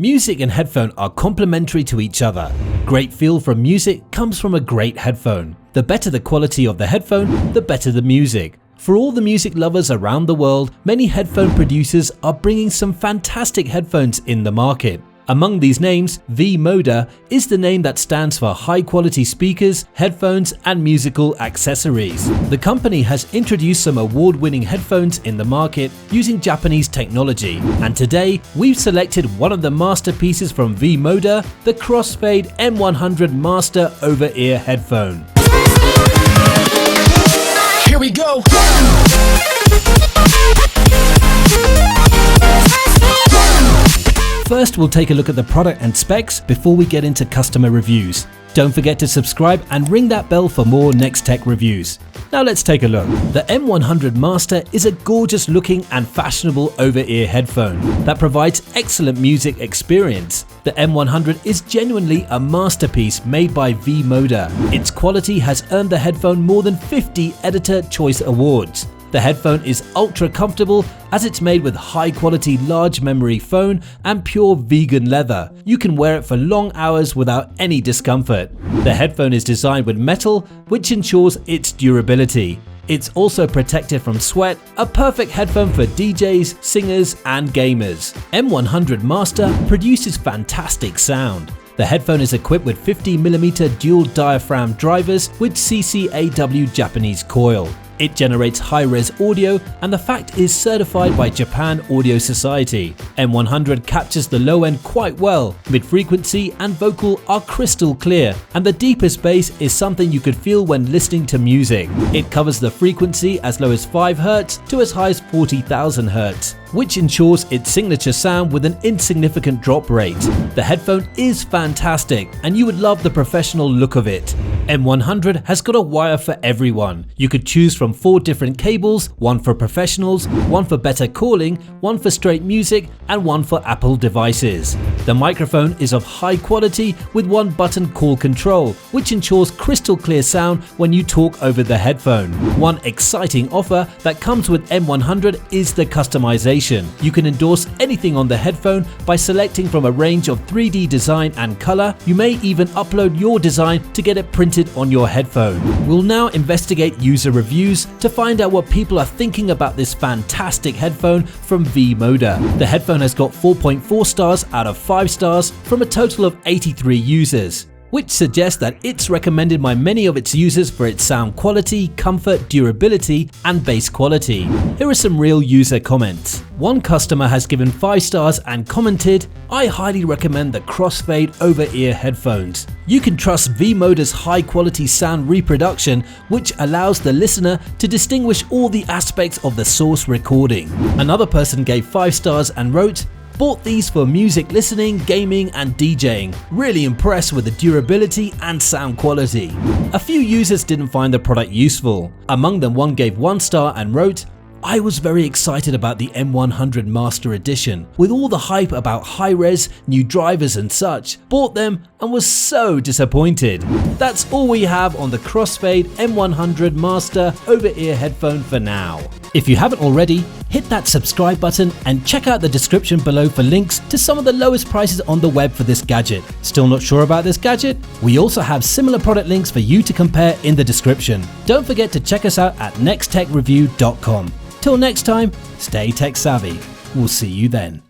Music and headphone are complementary to each other. Great feel from music comes from a great headphone. The better the quality of the headphone, the better the music. For all the music lovers around the world, many headphone producers are bringing some fantastic headphones in the market. Among these names, V-MODA is the name that stands for high quality speakers, headphones and musical accessories. The company has introduced some award-winning headphones in the market using Japanese technology, and today we've selected one of the masterpieces from V-MODA, the Crossfade M-100 Master over-ear headphone. Here we go! First, we'll take a look at the product and specs before we get into customer reviews. Don't forget to subscribe and ring that bell for more Next Tech reviews. Now let's take a look. The M100 Master is a gorgeous looking and fashionable over-ear headphone that provides excellent music experience. The M100 is genuinely a masterpiece made by V-MODA. Its quality has earned the headphone more than 50 Editor Choice Awards. The headphone is ultra comfortable as it's made with high quality large memory foam and pure vegan leather. You can wear it for long hours without any discomfort. The headphone is designed with metal, which ensures its durability. It's also protected from sweat, a perfect headphone for DJs, singers and gamers. M100 Master produces fantastic sound. The headphone is equipped with 50mm dual diaphragm drivers with CCAW Japanese coil. It generates high-res audio, and the fact is certified by Japan Audio Society. M100 captures the low end quite well. Mid-frequency and vocal are crystal clear, and the deepest bass is something you could feel when listening to music. It covers the frequency as low as 5 Hz to as high as 40,000 Hz, which ensures its signature sound with an insignificant drop rate. The headphone is fantastic, and you would love the professional look of it. M100 has got a wire for everyone. You could choose from 4 different cables, one for professionals, one for better calling, one for straight music, and one for Apple devices. The microphone is of high quality with 1-button call control, which ensures crystal clear sound when you talk over the headphone. One exciting offer that comes with M100 is the customization. You can endorse anything on the headphone by selecting from a range of 3D design and color. You may even upload your design to get it printed on your headphone. We'll now investigate user reviews to find out what people are thinking about this fantastic headphone from V-MODA. The headphone has got 4.4 stars out of 5 stars from a total of 83 users, which suggests that it's recommended by many of its users for its sound quality, comfort, durability, and bass quality. Here are some real user comments. One customer has given 5 stars and commented, "I highly recommend the Crossfade over-ear headphones. You can trust V-MODA's high-quality sound reproduction, which allows the listener to distinguish all the aspects of the source recording." Another person gave 5 stars and wrote, "Bought these for music listening, gaming and DJing. Really impressed with the durability and sound quality." A few users didn't find the product useful. Among them, one gave 1 star and wrote, "I was very excited about the M100 Master Edition, with all the hype about high-res, new drivers and such. Bought them and was so disappointed." That's all we have on the Crossfade M100 Master over-ear headphone for now. If you haven't already, hit that subscribe button and check out the description below for links to some of the lowest prices on the web for this gadget. Still not sure about this gadget? We also have similar product links for you to compare in the description. Don't forget to check us out at nexttechreview.com. Till next time, stay tech savvy. We'll see you then.